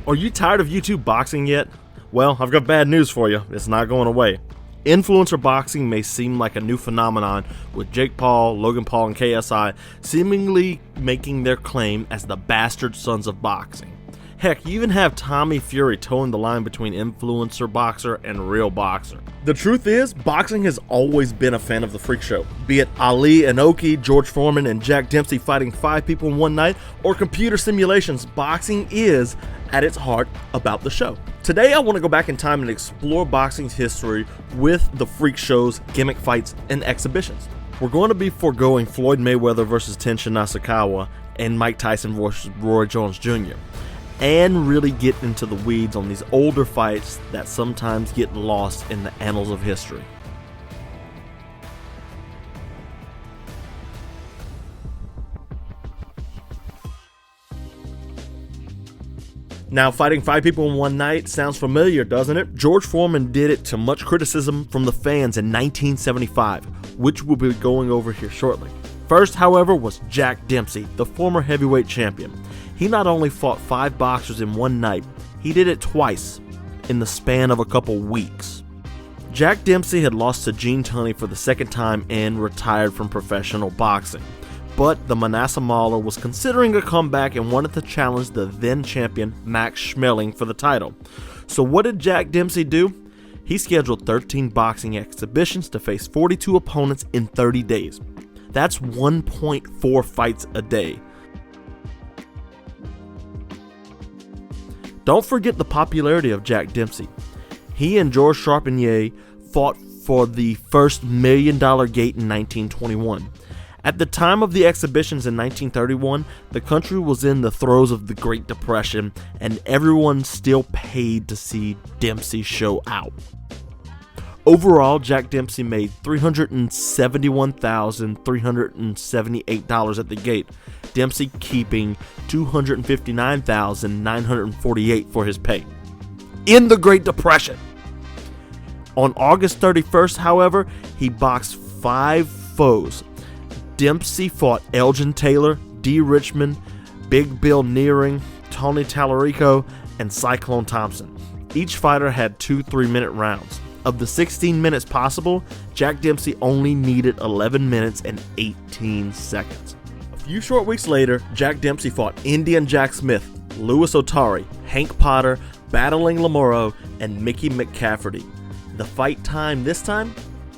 Are you tired of YouTube boxing yet? Well, I've got bad news for you. It's not going away. Influencer boxing may seem like a new phenomenon, with Jake Paul, Logan Paul, and KSI seemingly making their claim as the bastard sons of boxing. Heck, you even have Tommy Fury towing the line between influencer boxer and real boxer. The truth is, boxing has always been a fan of the freak show. Be it Ali, Inoki, George Foreman, and Jack Dempsey fighting 5 people in one night, or computer simulations, boxing is, at its heart, about the show. Today I want to go back in time and explore boxing's history with the freak shows, gimmick fights, and exhibitions. We're going to be foregoing Floyd Mayweather versus Tenshin Nasukawa and Mike Tyson versus Roy Jones Jr., and really get into the weeds on these older fights that sometimes get lost in the annals of history. Now, fighting 5 people in one night sounds familiar, doesn't it? George Foreman did it to much criticism from the fans in 1975, which we'll be going over here shortly. First, however, was Jack Dempsey, the former heavyweight champion. He not only fought 5 boxers in one night, he did it twice in the span of a couple weeks. Jack Dempsey had lost to Gene Tunney for the second time and retired from professional boxing. But the Manasseh Mauler was considering a comeback and wanted to challenge the then champion Max Schmeling for the title. So what did Jack Dempsey do? He scheduled 13 boxing exhibitions to face 42 opponents in 30 days. That's 1.4 fights a day. Don't forget the popularity of Jack Dempsey. He and Georges Charpentier fought for the first $1 million gate in 1921. At the time of the exhibitions in 1931, the country was in the throes of the Great Depression, and everyone still paid to see Dempsey show out. Overall, Jack Dempsey made $371,378 at the gate, Dempsey keeping $259,948 for his pay. In the Great Depression! On August 31st, however, he boxed 5 foes. Dempsey fought Elgin Taylor, D. Richmond, Big Bill Nearing, Tony Tallarico, and Cyclone Thompson. Each fighter had 2 3-minute rounds. Of the 16 minutes possible, Jack Dempsey only needed 11 minutes and 18 seconds. A few short weeks later, Jack Dempsey fought Indian Jack Smith, Louis Otari, Hank Potter, Battling Lamoro, and Mickey McCafferty. The fight time this time,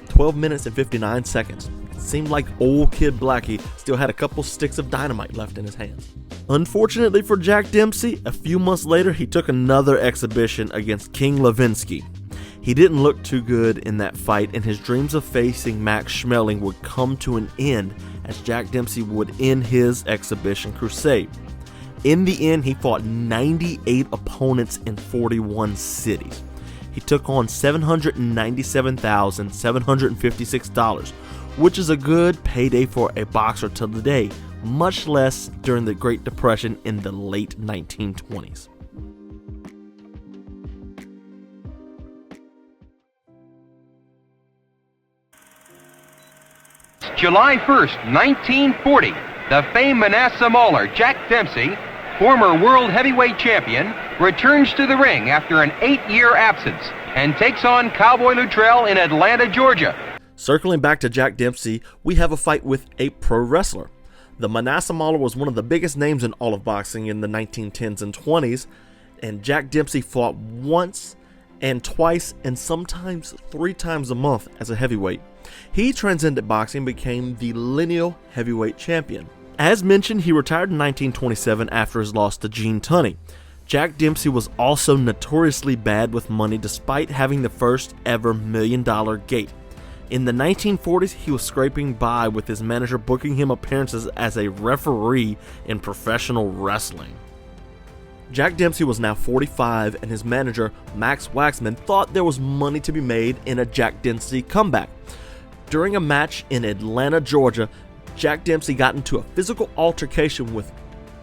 12 minutes and 59 seconds. It seemed like old Kid Blackie still had a couple sticks of dynamite left in his hands. Unfortunately for Jack Dempsey, a few months later he took another exhibition against King Levinsky. He didn't look too good in that fight, and his dreams of facing Max Schmeling would come to an end as Jack Dempsey would end his exhibition crusade. In the end, he fought 98 opponents in 41 cities. He took on $797,756, which is a good payday for a boxer till today, much less during the Great Depression in the late 1920s. July 1st, 1940, the famed Manasseh Mauler, Jack Dempsey, former world heavyweight champion, returns to the ring after an 8-year absence and takes on Cowboy Luttrell in Atlanta, Georgia. Circling back to Jack Dempsey, we have a fight with a pro wrestler. The Manasseh Mauler was one of the biggest names in all of boxing in the 1910s and 20s, and Jack Dempsey fought once and twice and sometimes 3 times a month as a heavyweight. He transcended boxing and became the lineal heavyweight champion. As mentioned, he retired in 1927 after his loss to Gene Tunney. Jack Dempsey was also notoriously bad with money despite having the first ever $1 million gate. In the 1940s, he was scraping by with his manager booking him appearances as a referee in professional wrestling. Jack Dempsey was now 45, and his manager, Max Waxman, thought there was money to be made in a Jack Dempsey comeback. During a match in Atlanta, Georgia, Jack Dempsey got into a physical altercation with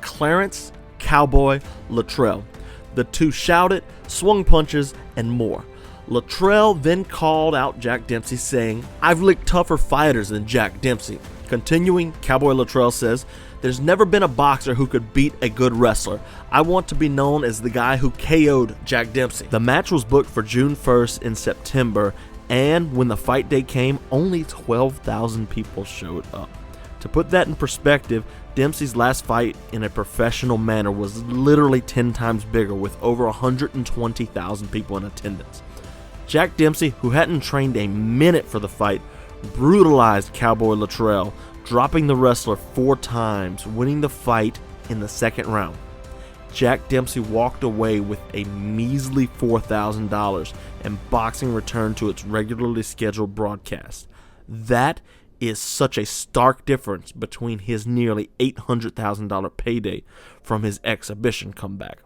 Clarence Cowboy Luttrell. The two shouted, swung punches, and more. Luttrell then called out Jack Dempsey saying, "I've licked tougher fighters than Jack Dempsey." Continuing, Cowboy Luttrell says, "There's never been a boxer who could beat a good wrestler. I want to be known as the guy who KO'd Jack Dempsey." The match was booked for June 1st in September, and when the fight day came, only 12,000 people showed up. To put that in perspective, Dempsey's last fight in a professional manner was literally 10 times bigger, with over 120,000 people in attendance. Jack Dempsey, who hadn't trained a minute for the fight, brutalized Cowboy Luttrell, dropping the wrestler 4 times, winning the fight in the second round. Jack Dempsey walked away with a measly $4,000, and boxing returned to its regularly scheduled broadcast. That is such a stark difference between his nearly $800,000 payday from his exhibition comeback.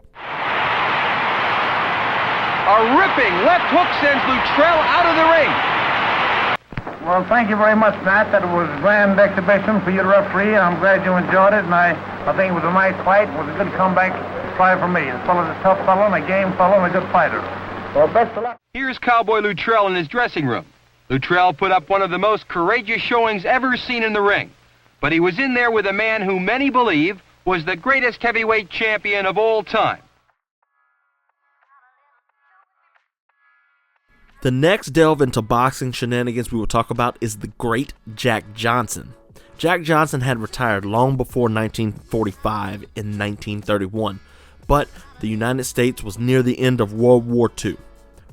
A ripping left hook sends Luttrell out of the ring. Well, thank you very much, Matt. That was a grand exhibition for you to referee. I'm glad you enjoyed it, and I think it was a nice fight. It was a good comeback try for me. This fellow's a tough fellow and a game fellow and a good fighter. Well, best of luck. Here's Cowboy Luttrell in his dressing room. Luttrell put up one of the most courageous showings ever seen in the ring. But he was in there with a man who many believe was the greatest heavyweight champion of all time. The next delve into boxing shenanigans we will talk about is the great Jack Johnson. Jack Johnson had retired long before 1945 in 1931, but the United States was near the end of World War II.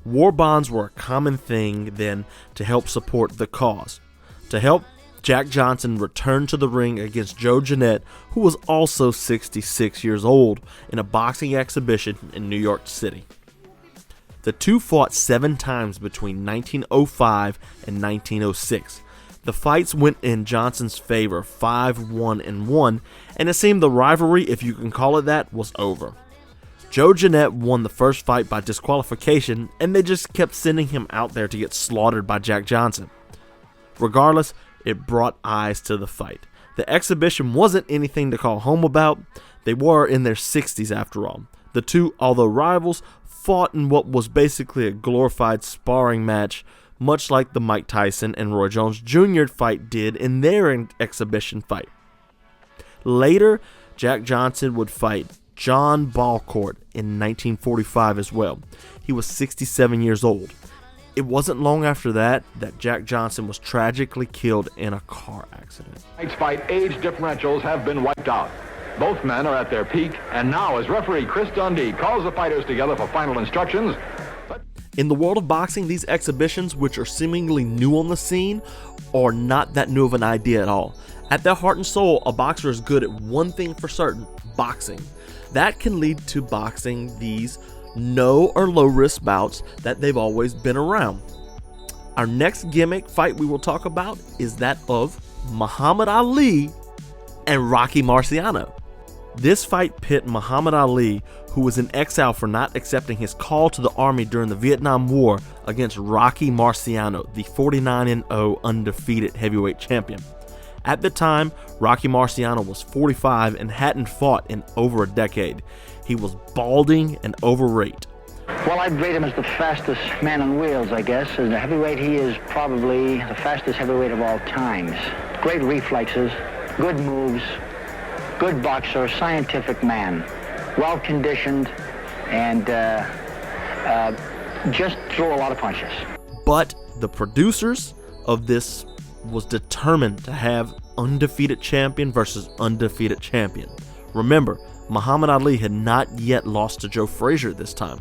War bonds were a common thing then to help support the cause. To help, Jack Johnson returned to the ring against Joe Jeanette, who was also 66 years old, in a boxing exhibition in New York City. The two fought 7 times between 1905 and 1906. The fights went in Johnson's favor 5-1-1, and it seemed the rivalry, if you can call it that, was over. Joe Jeanette won the first fight by disqualification, and they just kept sending him out there to get slaughtered by Jack Johnson. Regardless, it brought eyes to the fight. The exhibition wasn't anything to call home about. They were in their 60s after all. The two, although rivals, fought in what was basically a glorified sparring match, much like the Mike Tyson and Roy Jones Jr. fight did in their exhibition fight. Later, Jack Johnson would fight John Balcourt in 1945 as well. He was 67 years old. It wasn't long after that Jack Johnson was tragically killed in a car accident. Tonight's fight, age differentials have been wiped out. Both men are at their peak, and now as referee Chris Dundee calls the fighters together for final instructions. In the world of boxing, these exhibitions, which are seemingly new on the scene, are not that new of an idea at all. At their heart and soul, a boxer is good at one thing for certain: boxing. That can lead to boxing these no or low risk bouts that they've always been around. Our next gimmick fight we will talk about is that of Muhammad Ali and Rocky Marciano. This fight pit Muhammad Ali, who was in exile for not accepting his call to the army during the Vietnam War, against Rocky Marciano, the 49-0 undefeated heavyweight champion. At the time, Rocky Marciano was 45 and hadn't fought in over a decade. He was balding and overweight. Well, I'd rate him as the fastest man on wheels, I guess. As a heavyweight, he is probably the fastest heavyweight of all times. Great reflexes, good moves, good boxer, scientific man, well-conditioned, and just throw a lot of punches. But the producers of this was determined to have undefeated champion versus undefeated champion. Remember, Muhammad Ali had not yet lost to Joe Frazier this time.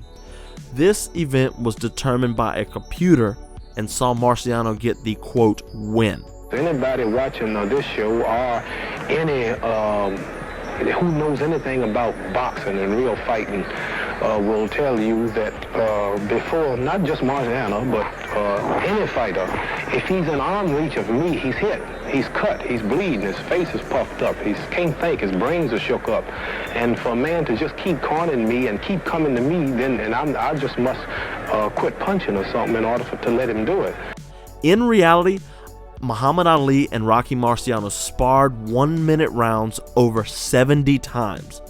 This event was determined by a computer and saw Marciano get the, quote, win. Anybody watching this show or any who knows anything about boxing and real fighting will tell you that before, not just Marciano, but any fighter, if he's in arm reach of me, he's hit, he's cut, he's bleeding, his face is puffed up, he can't think, his brains are shook up. And for a man to just keep cornering me and keep coming to me, then I just must quit punching or something in order to let him do it. In reality, Muhammad Ali and Rocky Marciano sparred 1-minute rounds over 70 times.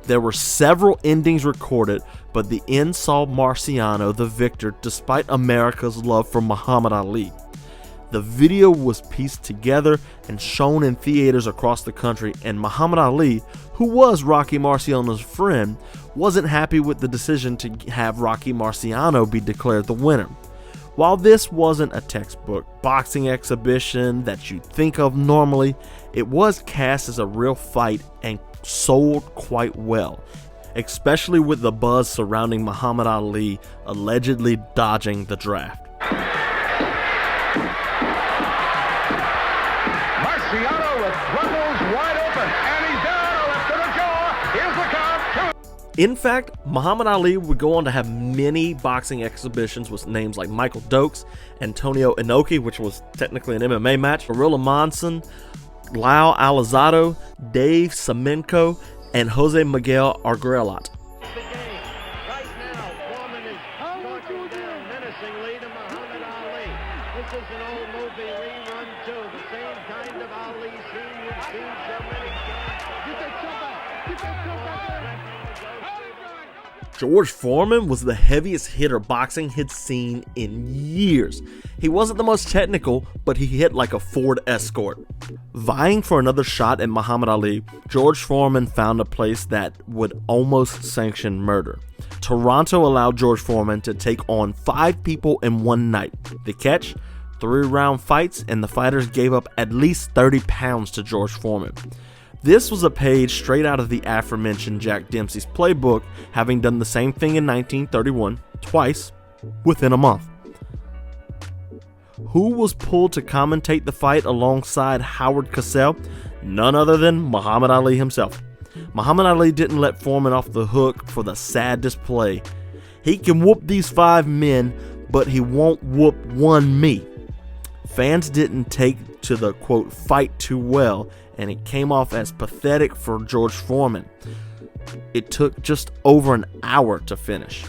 There were several endings recorded, but the end saw Marciano the victor despite America's love for Muhammad Ali. The video was pieced together and shown in theaters across the country, and Muhammad Ali, who was Rocky Marciano's friend, wasn't happy with the decision to have Rocky Marciano be declared the winner. While this wasn't a textbook boxing exhibition that you'd think of normally, it was cast as a real fight and sold quite well, especially with the buzz surrounding Muhammad Ali allegedly dodging the draft. Marciano with Ruggles wide open, and he's down, left to the jaw. Here's the count, 2. In fact, Muhammad Ali would go on to have many boxing exhibitions with names like Michael Dokes, Antonio Inoki, which was technically an MMA match, Gorilla Monson, Lyle Alzado, Dave Semenko, and Jose Miguel Arguelot. Right now, Foreman is talking down menacingly to Muhammad Ali. This is an old movie rerun too. The same kind of Ali scene you've seen so many times. Get that jump back! Get that jump back! George Foreman was the heaviest hitter boxing had seen in years. He wasn't the most technical, but he hit like a Ford Escort. Vying for another shot at Muhammad Ali, George Foreman found a place that would almost sanction murder. Toronto allowed George Foreman to take on 5 people in one night. The catch? 3-round fights, and the fighters gave up at least 30 pounds to George Foreman. This was a page straight out of the aforementioned Jack Dempsey's playbook, having done the same thing in 1931, twice, within a month. Who was pulled to commentate the fight alongside Howard Cosell? None other than Muhammad Ali himself. Muhammad Ali didn't let Foreman off the hook for the sad display. He can whoop these 5 men, but he won't whoop one me. Fans didn't take to the, quote, fight too well, and it came off as pathetic for George Foreman. It took just over an hour to finish.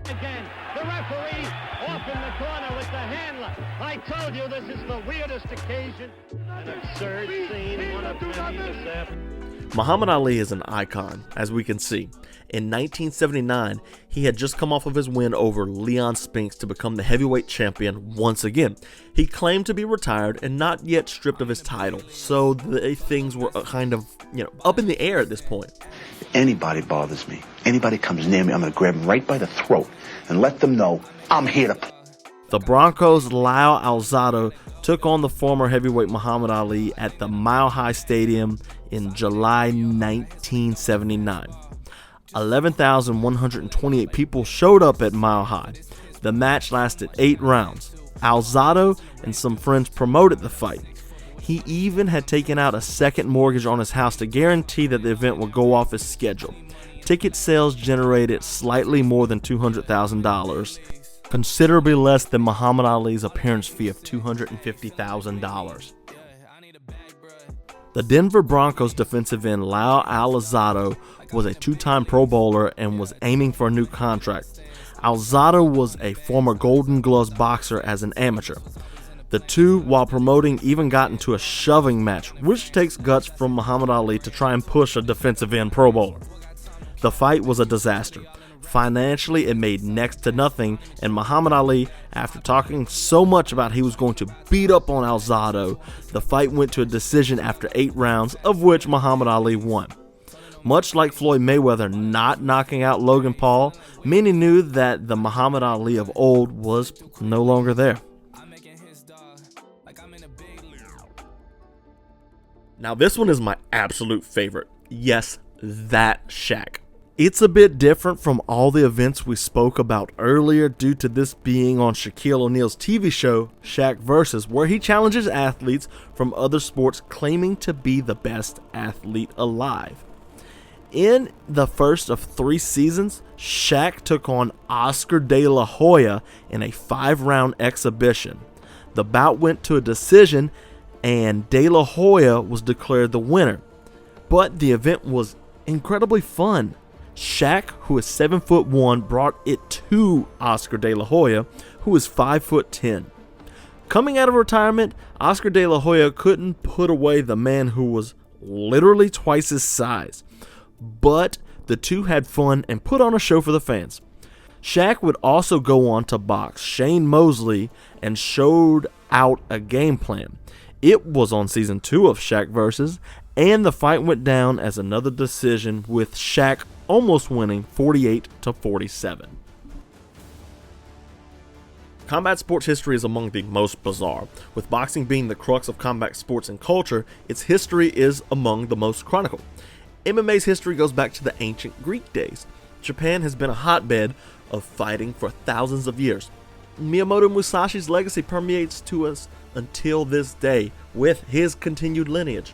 Again, the referee off in the corner with the handler. I told you this is the weirdest occasion. An absurd scene, one of many this afternoon. Muhammad Ali is an icon, as we can see. In 1979, he had just come off of his win over Leon Spinks to become the heavyweight champion once again. He claimed to be retired and not yet stripped of his title, so things were kind of, up in the air at this point. If anybody bothers me, anybody comes near me, I'm going to grab them right by the throat and let them know I'm here to play. The Broncos' Lyle Alzado took on the former heavyweight Muhammad Ali at the Mile High Stadium in July 1979. 11,128 people showed up at Mile High. The match lasted 8 rounds. Alzado and some friends promoted the fight. He even had taken out a second mortgage on his house to guarantee that the event would go off as scheduled. Ticket sales generated slightly more than $200,000, considerably less than Muhammad Ali's appearance fee of $250,000. The Denver Broncos defensive end Lyle Alzado was a 2-time Pro Bowler and was aiming for a new contract. Alzado was a former Golden Gloves boxer as an amateur. The two, while promoting, even got into a shoving match, which takes guts from Muhammad Ali to try and push a defensive end Pro Bowler. The fight was a disaster. Financially, it made next to nothing, and Muhammad Ali, after talking so much about he was going to beat up on Alzado, the fight went to a decision after 8 rounds, of which Muhammad Ali won. Much like Floyd Mayweather not knocking out Logan Paul, many knew that the Muhammad Ali of old was no longer there. Now this one is my absolute favorite. Yes, that Shaq. It's a bit different from all the events we spoke about earlier due to this being on Shaquille O'Neal's TV show, Shaq vs., where he challenges athletes from other sports claiming to be the best athlete alive. In the first of 3 seasons, Shaq took on Oscar De La Hoya in a 5-round exhibition. The bout went to a decision and De La Hoya was declared the winner. But the event was incredibly fun. Shaq, who is 7'1", brought it to Oscar De La Hoya, who is 5'10". Coming out of retirement, Oscar De La Hoya couldn't put away the man who was literally twice his size. But the two had fun and put on a show for the fans. Shaq would also go on to box Shane Mosley and showed out a game plan. It was on season 2 of Shaq vs., and the fight went down as another decision, with Shaq almost winning 48-47. Combat sports history is among the most bizarre. With boxing being the crux of combat sports and culture, its history is among the most chronicled. MMA's history goes back to the ancient Greek days. Japan has been a hotbed of fighting for thousands of years. Miyamoto Musashi's legacy permeates to us until this day with his continued lineage.